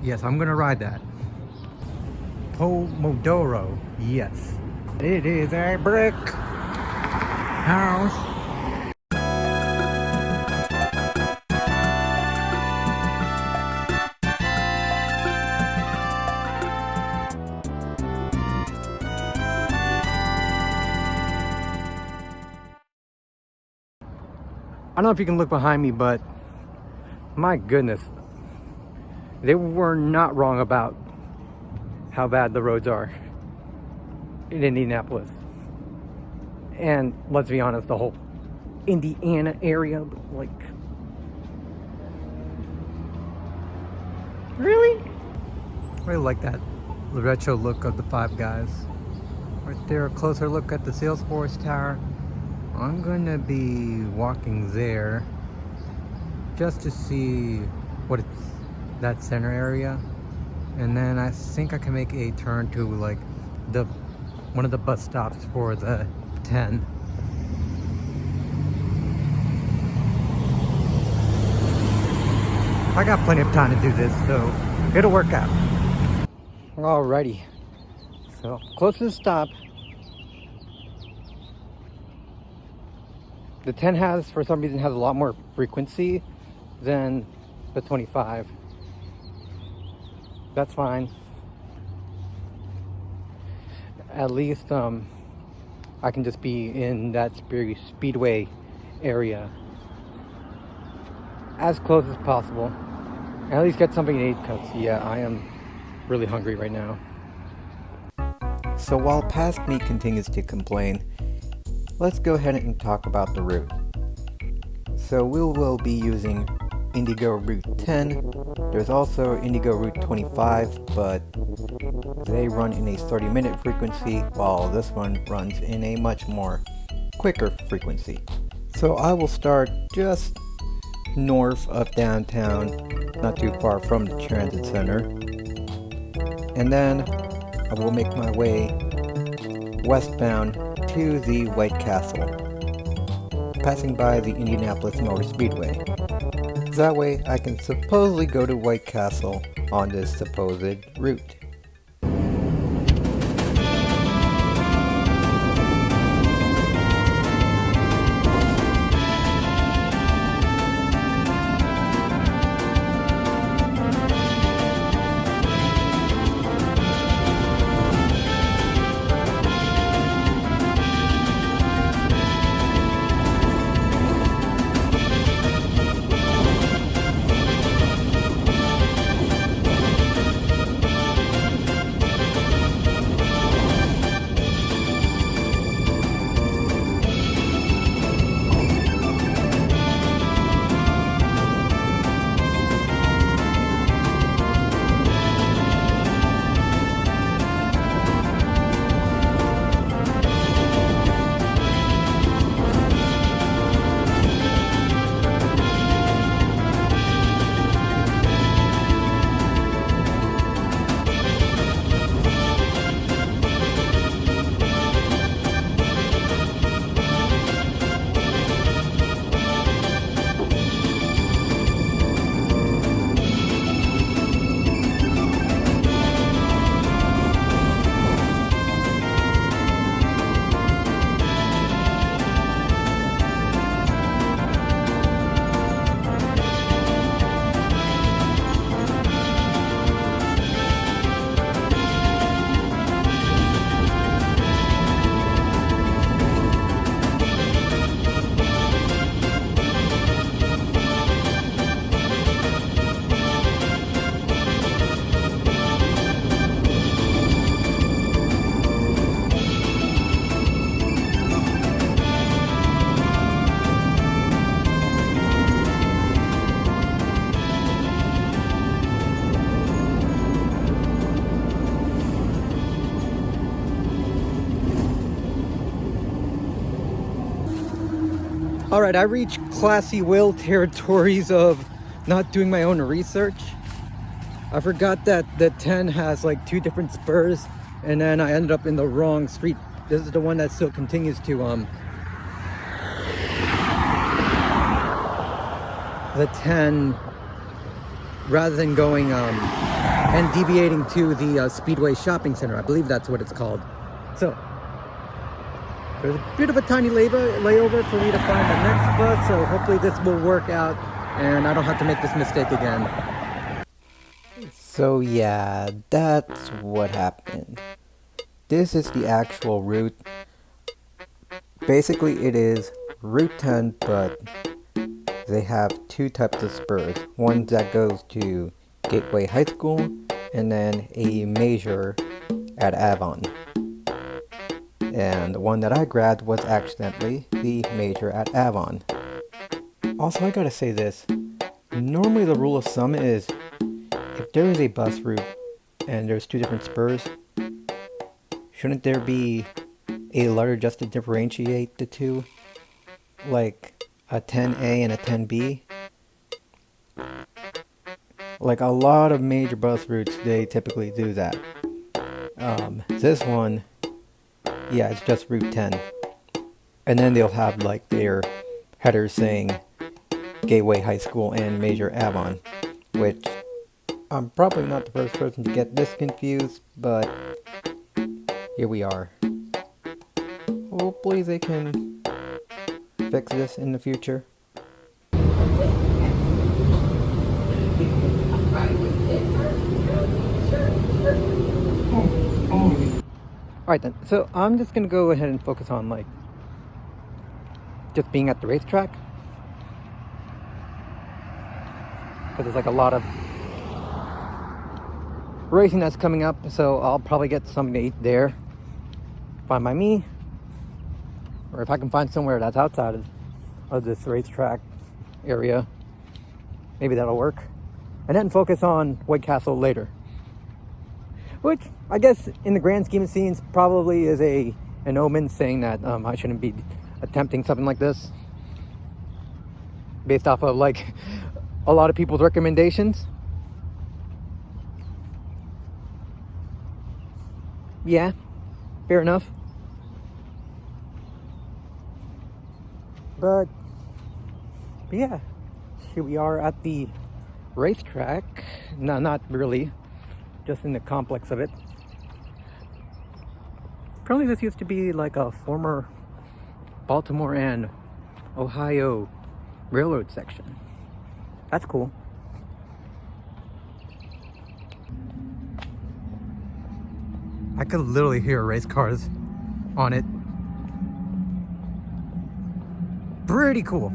Yes, I'm gonna ride that. Pomodoro. Yes. It is a brick house. I don't know if you can look behind me, but my goodness, they were not wrong about how bad the roads are in Indianapolis. And let's be honest, the whole Indiana area, like, really? I really like that retro look of the Five Guys. Right there, a closer look at the Salesforce Tower. I'm gonna be walking there just to see what it's, that center area, and then I think I can make a turn to like the one of the bus stops for the 10. I got plenty of time to do this, so it'll work out. Alrighty, so close to the stop. The 10 has, for some reason, has a lot more frequency than the 25. That's fine. At least I can just be in that speedway area as close as possible. And at least get something to eat, because yeah, I am really hungry right now. So while Past Me continues to complain, let's go ahead and talk about the route. So we will be using IndyGo Route 10. There's also IndyGo Route 25, but they run in a 30-minute frequency, while this one runs in a much more quicker frequency. So I will start just north of downtown, not too far from the transit center, and then I will make my way westbound to the White Castle, passing by the Indianapolis Motor Speedway. That way I can supposedly go to White Castle on this supposed route. Alright, I reached classy Will territories of not doing my own research. I forgot that the 10 has like 2 different spurs, and then I ended up in the wrong street. This is the one that still continues to the 10 rather than going and deviating to the Speedway Shopping Center. I believe that's what it's called. So there's a bit of a tiny layover for me to find the next bus, so hopefully this will work out and I don't have to make this mistake again. So yeah, that's what happened. This is the actual route. Basically it is Route 10, but they have two types of spurs. One that goes to Gateway High School, and then a major at Avon. And the one that I grabbed was accidentally the major at Avon. Also, I gotta say this. Normally the rule of thumb is if there is a bus route and there's two different spurs, shouldn't there be a letter just to differentiate the two? Like a 10A and a 10B? Like a lot of major bus routes, they typically do that. This one, yeah, it's just Route 10. And then they'll have like their headers saying Gateway High School and Major Avon, which I'm probably not the first person to get this confused, but here we are. Hopefully they can fix this in the future. Alright then, so I'm just gonna go ahead and focus on like just being at the racetrack, because there's like a lot of racing that's coming up, so I'll probably get something to eat there, fine by me, or if I can find somewhere that's outside of this racetrack area, maybe that'll work, and then focus on White Castle later, which I guess in the grand scheme of things probably is an omen saying that I shouldn't be attempting something like this based off of like a lot of people's recommendations. Yeah, fair enough. But yeah, here we are at the racetrack. No, not really, just in the complex of it. Apparently this used to be like a former Baltimore and Ohio railroad section. That's cool. I could literally hear race cars on it. Pretty cool.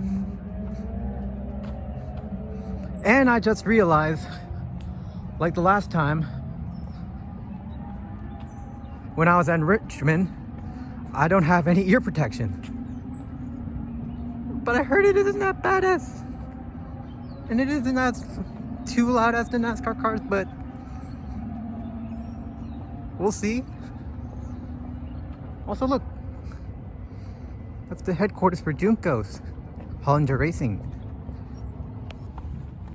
And I just realized, like the last time when I was in Richmond, I don't have any ear protection. But I heard it isn't that badass. And it isn't as too loud as the NASCAR cars, but we'll see. Also look, that's the headquarters for Junkos, Hollinger Racing.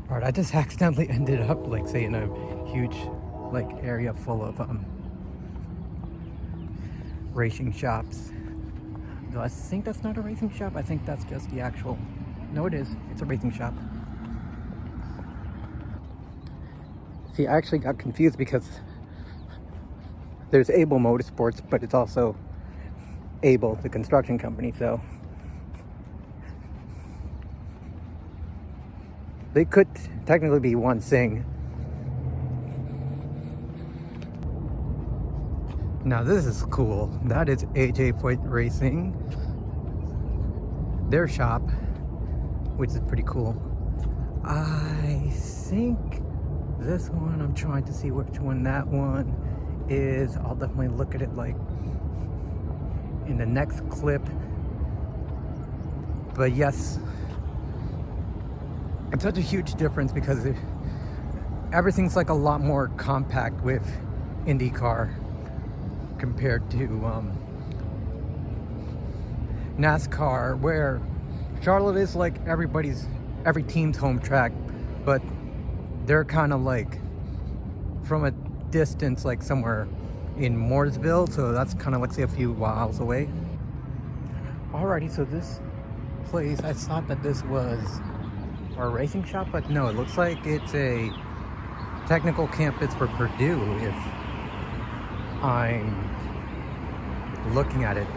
Alright, I just accidentally ended up like say in a huge like area full of racing shops. Though I think that's not a racing shop, I think that's just the actual, no it is, it's a racing shop. See, I actually got confused because there's Able Motorsports, but it's also Able, the construction company, so they could technically be one thing. Now this is cool. That is AJ Foyt Racing, their shop, which is pretty cool. I think this one, I'm trying to see which one that one is. I'll definitely look at it like in the next clip. But yes, it's such a huge difference because everything's like a lot more compact with IndyCar compared to NASCAR, where Charlotte is like every team's home track, but they're kind of like from a distance, like somewhere in Mooresville, so that's kind of like say a few miles away. Alrighty, so this place, I thought that this was a racing shop, but no, it looks like it's a technical campus for Purdue if I'm looking at it.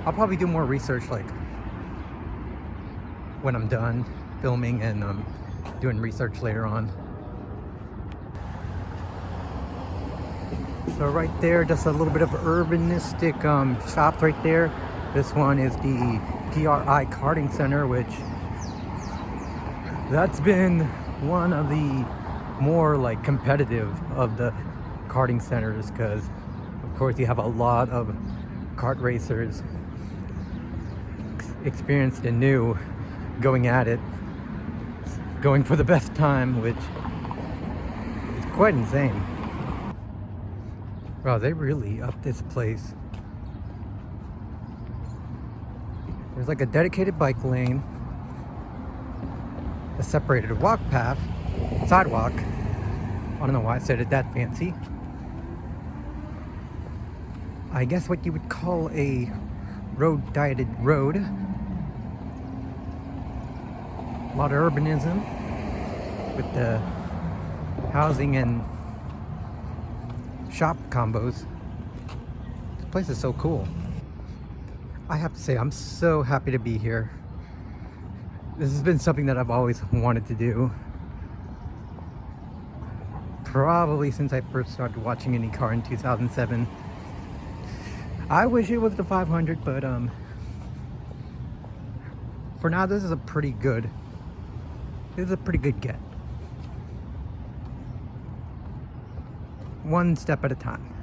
I'll probably do more research like when I'm done filming and doing research later on. So right there, just a little bit of urbanistic shops right there. This one is the PRI Karting Center, which that's been one of the more like competitive of the karting centers, because of course you have a lot of kart racers, experienced and new, going at it, going for the best time, which is quite insane. Wow, they really upped this place. There's like a dedicated bike lane, a separated walk path, sidewalk. I don't know why I said it that fancy. I guess what you would call a road dieted road. A lot of urbanism with the housing and shop combos. This place is so cool. I have to say, I'm so happy to be here. This has been something that I've always wanted to do. Probably since I first started watching IndyCar in 2007. I wish it was the 500, but for now this is a pretty good get. One step at a time.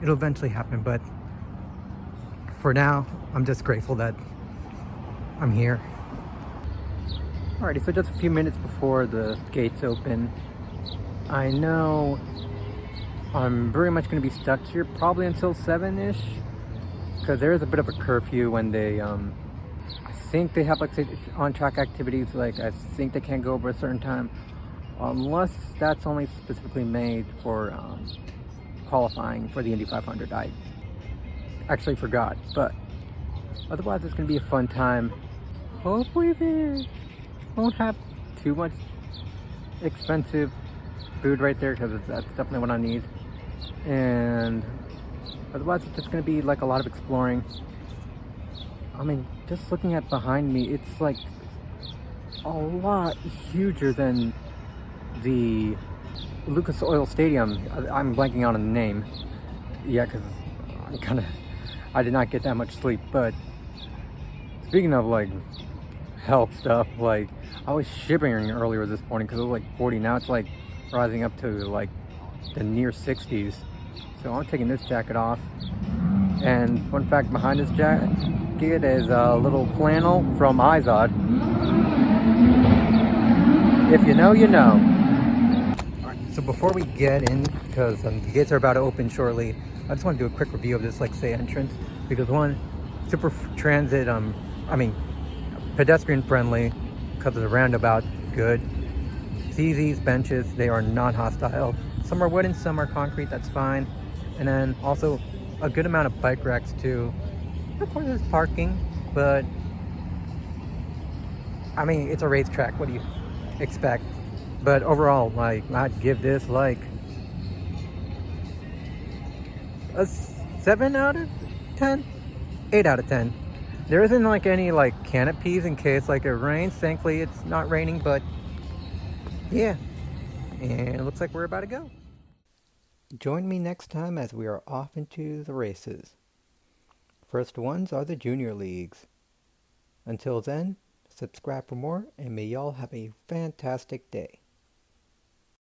It'll eventually happen, but for now, I'm just grateful that I'm here. Alrighty, so just a few minutes before the gates open, I know I'm very much going to be stuck here probably until 7-ish, because there is a bit of a curfew when they, I think they have like on-track activities, like I think they can't go over a certain time, unless that's only specifically made for qualifying for the Indy 500. I actually forgot, but otherwise it's going to be a fun time. Hopefully they won't have too much expensive food right there, because that's definitely what I need. And otherwise it's just going to be like a lot of exploring. I mean, just looking at behind me, it's like a lot huger than the Lucas Oil Stadium. I'm blanking on the name. Yeah, because I did not get that much sleep. But speaking of like health stuff, like I was shivering earlier this morning because it was like 40. Now it's like rising up to like the near 60s. So I'm taking this jacket off. And fun fact behind this jacket is a little flannel from Izod. If you know, you know. Alright, so before we get in, because the gates are about to open shortly, I just want to do a quick review of this, like, say, entrance. Because one, super transit, pedestrian friendly, because of the roundabout, good. These benches, they are non-hostile. Some are wooden, some are concrete, that's fine. And then also a good amount of bike racks too. Of course there's parking, but I mean, it's a racetrack, what do you expect? But overall, like, I'd give this like a 7 out of 10, 8 out of 10. There isn't like any like canopies in case like it rains. Thankfully it's not raining, but yeah, and it looks like we're about to go. Join me next time as we are off into the races. First ones are the junior leagues. Until then, subscribe for more, and may y'all have a fantastic day.